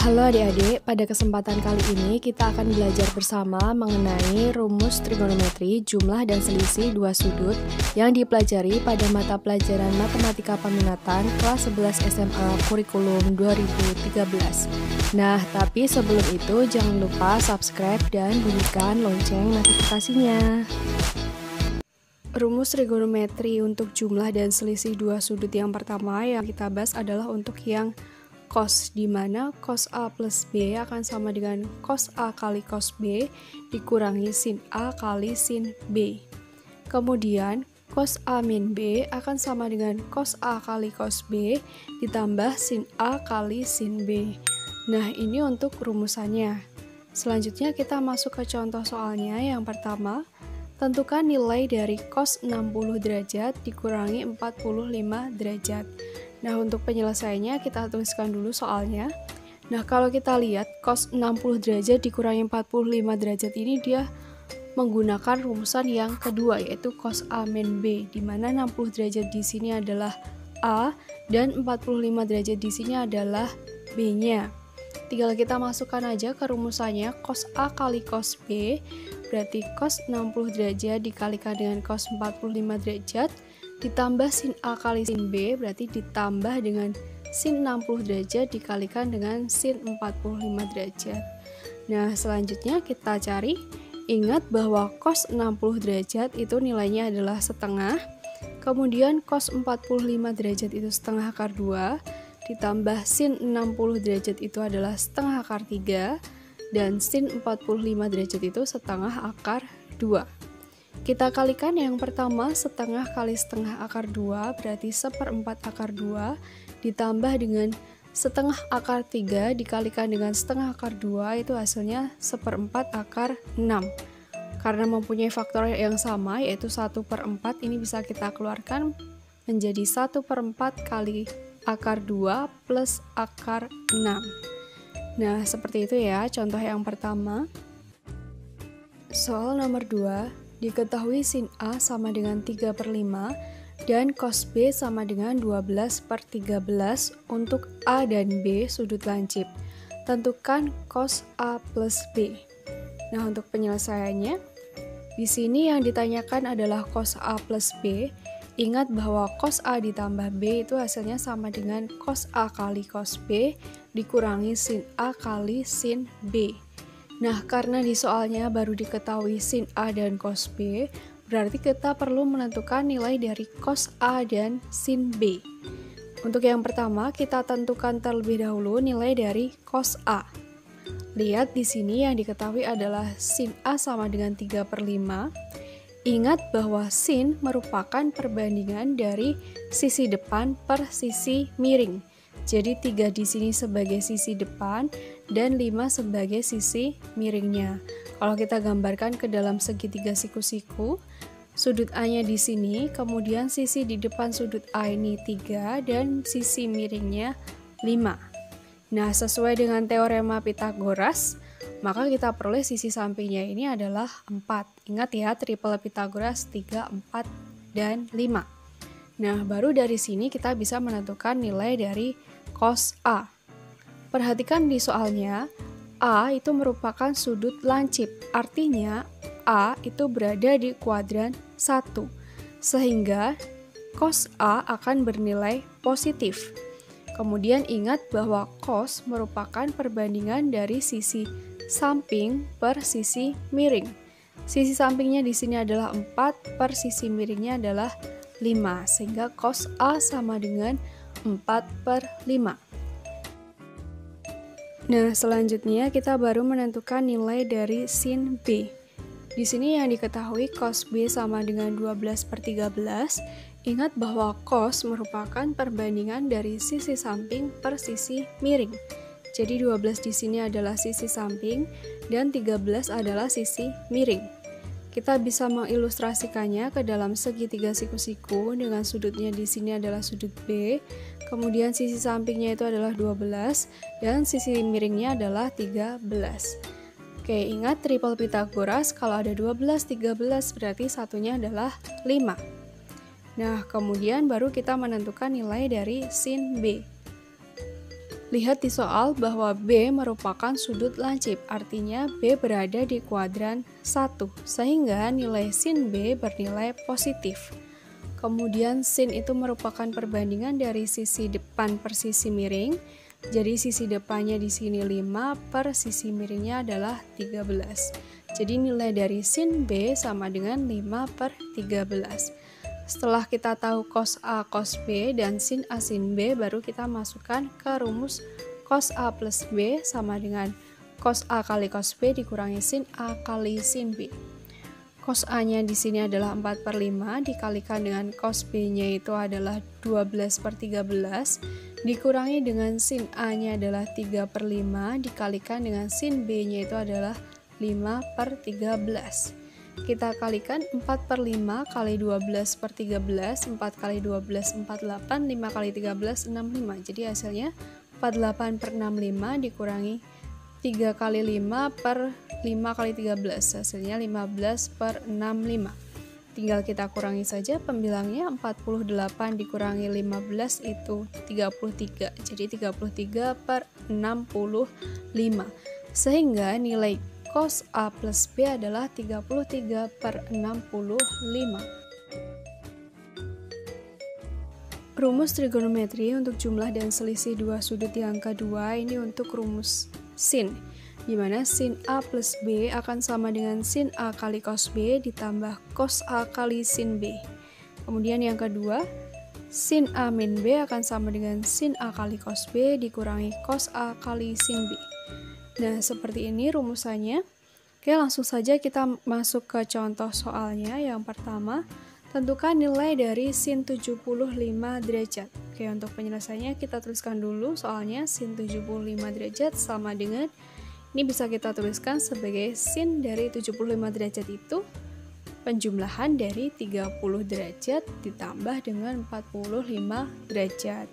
Halo adik-adik, pada kesempatan kali ini kita akan belajar bersama mengenai rumus trigonometri, jumlah dan selisih dua sudut yang dipelajari pada mata pelajaran Matematika Peminatan kelas 11 SMA kurikulum 2013. Nah, tapi sebelum itu jangan lupa subscribe dan bunyikan lonceng notifikasinya. Rumus trigonometri untuk jumlah dan selisih dua sudut yang pertama yang kita bahas adalah untuk yang cos, di mana cos A plus B akan sama dengan cos A kali cos B dikurangi sin A kali sin B. Kemudian cos A min B akan sama dengan cos A kali cos B ditambah sin A kali sin B. Nah, ini untuk rumusannya. Selanjutnya kita masuk ke contoh soalnya. Yang pertama, tentukan nilai dari cos 60 derajat dikurangi 45 derajat. Nah, untuk penyelesaiannya kita tuliskan dulu soalnya. Nah, kalau kita lihat cos 60 derajat dikurangi 45 derajat ini dia menggunakan rumusan yang kedua, yaitu cos A min B, di mana 60 derajat di sini adalah A dan 45 derajat di sini adalah B-nya. Tinggal kita masukkan aja ke rumusannya, cos A kali cos B, berarti cos 60 derajat dikalikan dengan cos 45 derajat, ditambah sin A kali sin B, berarti ditambah dengan sin 60 derajat dikalikan dengan sin 45 derajat. Nah, selanjutnya kita cari. Ingat bahwa cos 60 derajat itu nilainya adalah setengah. Kemudian cos 45 derajat itu setengah akar 2. Ditambah sin 60 derajat itu adalah setengah akar 3. Dan sin 45 derajat itu setengah akar 2. Kita kalikan yang pertama, setengah kali setengah akar 2 berarti 1/4 akar 2 ditambah dengan setengah akar 3 dikalikan dengan setengah akar 2 itu hasilnya 1/4 akar 6. Karena mempunyai faktor yang sama yaitu 1/4, ini bisa kita keluarkan menjadi 1/4 kali akar 2 plus akar 6. Nah, seperti itu ya contoh yang pertama. Soal nomor 2. Diketahui sin A sama dengan 3/5 dan cos B sama dengan 12/13 untuk A dan B sudut lancip. Tentukan cos A plus B. Nah, untuk penyelesaiannya, di sini yang ditanyakan adalah cos A plus B. Ingat bahwa cos A ditambah B itu hasilnya sama dengan cos A kali cos B dikurangi sin A kali sin B. Nah, karena di soalnya baru diketahui sin A dan cos B, berarti kita perlu menentukan nilai dari cos A dan sin B. Untuk yang pertama, kita tentukan terlebih dahulu nilai dari cos A. Lihat di sini yang diketahui adalah sin A sama dengan 3/5. Ingat bahwa sin merupakan perbandingan dari sisi depan per sisi miring. Jadi 3 di sini sebagai sisi depan dan 5 sebagai sisi miringnya. Kalau kita gambarkan ke dalam segitiga siku-siku, sudut A-nya di sini, kemudian sisi di depan sudut A ini 3 dan sisi miringnya 5. Nah, sesuai dengan teorema Pythagoras, maka kita peroleh sisi sampingnya ini adalah 4. Ingat ya, triple Pythagoras 3, 4, dan 5. Nah, baru dari sini kita bisa menentukan nilai dari cos A. Perhatikan di soalnya, A itu merupakan sudut lancip, artinya A itu berada di kuadran 1, sehingga cos A akan bernilai positif. Kemudian ingat bahwa cos merupakan perbandingan dari sisi samping per sisi miring. Sisi sampingnya di sini adalah 4 per sisi miringnya adalah 5, sehingga cos A sama dengan 4/5. Nah, selanjutnya kita baru menentukan nilai dari sin B. Di sini yang diketahui cos B sama dengan 12/13. Ingat bahwa cos merupakan perbandingan dari sisi samping per sisi miring. Jadi 12 di sini adalah sisi samping dan 13 adalah sisi miring. Kita bisa mengilustrasikannya ke dalam segitiga siku-siku dengan sudutnya di sini adalah sudut B, kemudian sisi sampingnya itu adalah 12 dan sisi miringnya adalah 13. Oke, ingat triple Pythagoras, kalau ada 12, 13 berarti satunya adalah 5. Nah, kemudian baru kita menentukan nilai dari sin B. Lihat di soal bahwa B merupakan sudut lancip, artinya B berada di kuadran 1, sehingga nilai sin B bernilai positif. Kemudian sin itu merupakan perbandingan dari sisi depan per sisi miring, jadi sisi depannya di sini 5 per sisi miringnya adalah 13. Jadi nilai dari sin B sama dengan 5 per 13. Setelah kita tahu cos A, cos B, dan sin A, sin B, baru kita masukkan ke rumus cos A plus B sama dengan cos A kali cos B dikurangi sin A kali sin B. Cos A-nya di sini adalah 4 per 5, dikalikan dengan cos B-nya itu adalah 12 per 13, dikurangi dengan sin A-nya adalah 3 per 5, dikalikan dengan sin B-nya itu adalah 5 per 13. Kita kalikan 4 per 5 kali 12 per 13, 4 kali 12, 48, 5 kali 13, 65. Jadi hasilnya 48 per 65 dikurangi 3 kali 5 per 5 kali 13. Hasilnya 15 per 65. Tinggal kita kurangi saja pembilangnya, 48 dikurangi 15 itu 33. Jadi 33 per 65. Sehingga nilai cos A plus B adalah 33 per 65. Rumus trigonometri untuk jumlah dan selisih dua sudut yang kedua ini untuk rumus sin, di mana sin A plus B akan sama dengan sin A kali cos B ditambah cos A kali sin B. Kemudian yang kedua, sin A min B akan sama dengan sin A kali cos B dikurangi cos A kali sin B. Nah, seperti ini rumusannya. Oke, langsung saja kita masuk ke contoh soalnya. Yang pertama, tentukan nilai dari sin 75 derajat. Oke, untuk penyelesaiannya kita tuliskan dulu soalnya sin 75 derajat sama dengan, ini bisa kita tuliskan sebagai sin dari 75 derajat itu penjumlahan dari 30 derajat ditambah dengan 45 derajat.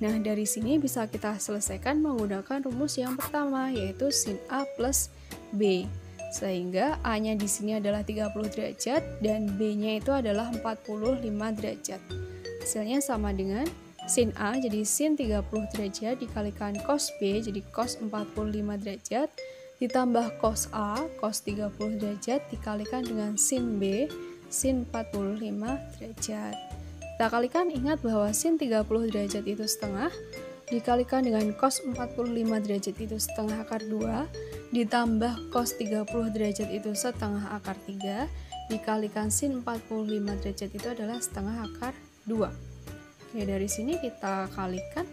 Nah, dari sini bisa kita selesaikan menggunakan rumus yang pertama, yaitu sin A plus B. Sehingga A-nya di sini adalah 30 derajat dan B-nya itu adalah 45 derajat. Hasilnya sama dengan sin A, jadi sin 30 derajat dikalikan cos B, jadi cos 45 derajat, ditambah cos A, cos 30 derajat, dikalikan dengan sin B, sin 45 derajat. Kita kalikan, ingat bahwa sin 30 derajat itu setengah, dikalikan dengan cos 45 derajat itu setengah akar 2, ditambah cos 30 derajat itu setengah akar 3, dikalikan sin 45 derajat itu adalah setengah akar 2. Oke, dari sini kita kalikan,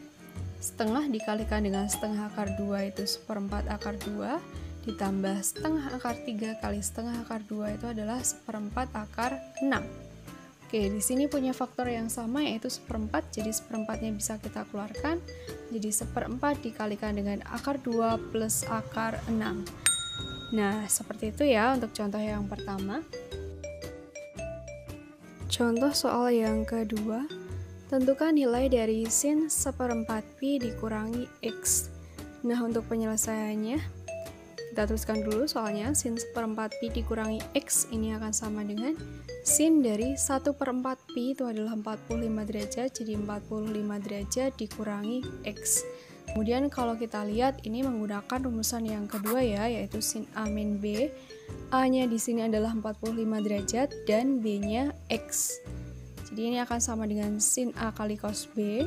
setengah dikalikan dengan setengah akar 2 itu seperempat akar 2, ditambah setengah akar 3 kali setengah akar 2 itu adalah seperempat akar 6. Oke, di sini punya faktor yang sama yaitu seperempat, jadi seperempatnya bisa kita keluarkan. Jadi seperempat dikalikan dengan akar 2 plus akar 6. Nah, seperti itu ya untuk contoh yang pertama. Contoh soal yang kedua, tentukan nilai dari sin seperempat pi dikurangi x. Nah, untuk penyelesaiannya, kita tuliskan dulu soalnya sin seperempat pi dikurangi x ini akan sama dengan sin dari 1/4 pi itu adalah 45 derajat, jadi 45 derajat dikurangi x. Kemudian kalau kita lihat ini menggunakan rumusan yang kedua ya, yaitu sin A min B. A-nya di sini adalah 45 derajat dan B-nya x. Jadi ini akan sama dengan sin A kali cos B.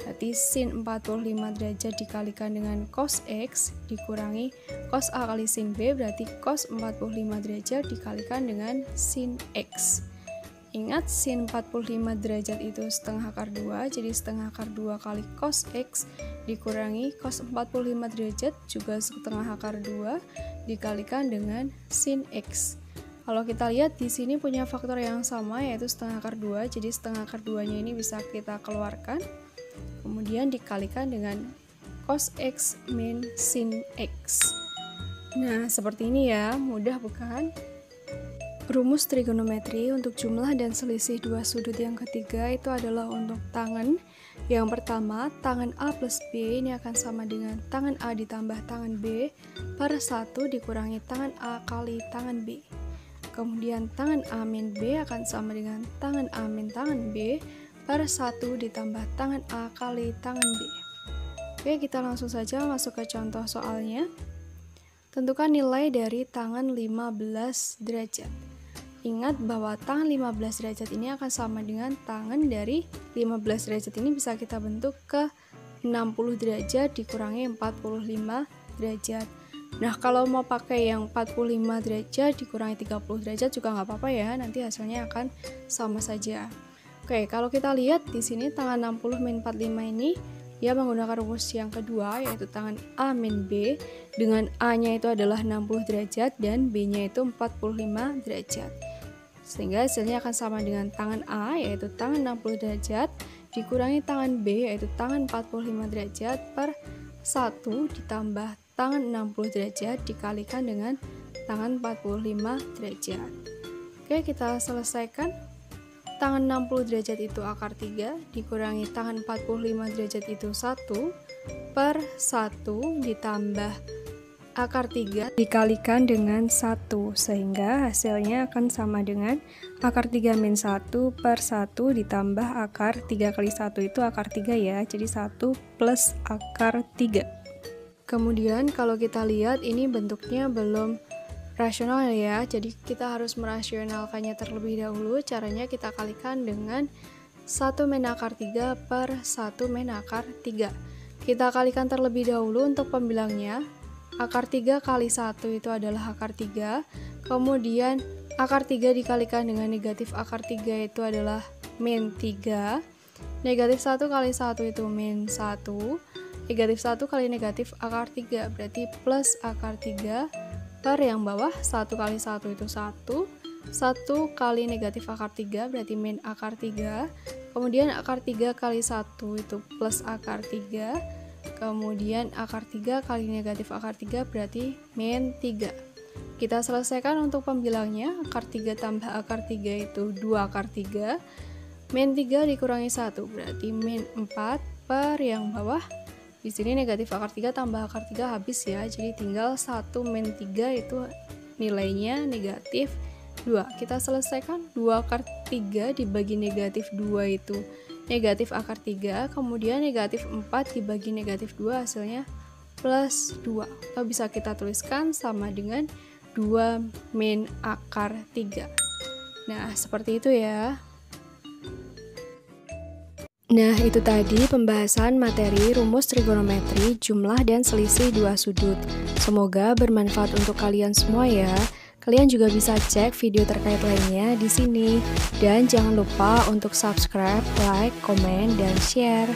Berarti sin 45 derajat dikalikan dengan cos x dikurangi cos A kali sin B, berarti cos 45 derajat dikalikan dengan sin x. Ingat sin 45 derajat itu setengah akar 2, jadi setengah akar 2 kali cos x dikurangi cos 45 derajat juga setengah akar 2 dikalikan dengan sin x. Kalau kita lihat di sini punya faktor yang sama yaitu setengah akar 2, jadi setengah akar 2-nya ini bisa kita keluarkan. Kemudian dikalikan dengan cos x min sin x. Nah, seperti ini ya, mudah bukan? Rumus trigonometri untuk jumlah dan selisih dua sudut yang ketiga itu adalah untuk tangan. Yang pertama, tangan A plus B ini akan sama dengan tangan A ditambah tangan B per 1 dikurangi tangan A kali tangan B. Kemudian tangan A min B akan sama dengan tangan A min tangan B per 1 ditambah tangan A kali tangan B. Oke, kita langsung saja masuk ke contoh soalnya. Tentukan nilai dari tangan 15 derajat. Ingat bahwa tangan 15 derajat ini akan sama dengan tangan dari 15 derajat ini bisa kita bentuk ke 60 derajat dikurangi 45 derajat. Nah, kalau mau pakai yang 45 derajat dikurangi 30 derajat juga nggak apa-apa ya, nanti hasilnya akan sama saja. Oke, kalau kita lihat di sini tangan 60 min 45 ini dia menggunakan rumus yang kedua, yaitu tangan A min B, dengan A-nya itu adalah 60 derajat dan B-nya itu 45 derajat. Sehingga hasilnya akan sama dengan tangan A, yaitu tangan 60 derajat, dikurangi tangan B, yaitu tangan 45 derajat, per 1 ditambah tangan 60 derajat dikalikan dengan tangan 45 derajat. Oke, kita selesaikan. Tangan 60 derajat itu akar 3, dikurangi tangan 45 derajat itu 1, per 1 ditambah akar 3 dikalikan dengan 1, sehingga hasilnya akan sama dengan akar 3 min 1 per 1 ditambah akar 3 kali 1 itu akar 3 ya, jadi 1 plus akar 3. Kemudian kalau kita lihat ini bentuknya belum rasional ya, jadi kita harus merasionalkannya terlebih dahulu. Caranya kita kalikan dengan 1 min akar 3 per 1 min akar 3. Kita kalikan terlebih dahulu untuk pembilangnya. Akar 3 kali 1 itu adalah akar 3, kemudian akar 3 dikalikan dengan negatif akar 3 itu adalah min 3, negatif 1 kali 1 itu min 1, negatif 1 kali negatif akar 3 berarti plus akar 3, per yang bawah 1 kali 1 itu 1, 1 kali negatif akar 3 berarti min akar 3, kemudian akar 3 kali 1 itu plus akar 3, kemudian akar 3 kali negatif akar 3 berarti min 3. Kita selesaikan untuk pembilangnya. Akar 3 tambah akar 3 itu 2 akar 3, min 3 dikurangi 1 berarti min 4, per yang bawah di sini negatif akar 3 tambah akar 3 habis ya, jadi tinggal 1 min 3 itu nilainya negatif 2. Kita selesaikan. 2 akar 3 dibagi negatif 2 itu negatif akar 3, kemudian negatif 4 dibagi negatif 2 hasilnya plus 2. Atau bisa kita tuliskan sama dengan 2 min akar 3. Nah, seperti itu ya. Nah, itu tadi pembahasan materi rumus trigonometri, jumlah dan selisih dua sudut. Semoga bermanfaat untuk kalian semua ya. Kalian juga bisa cek video terkait lainnya di sini. Dan jangan lupa untuk subscribe, like, komen, dan share.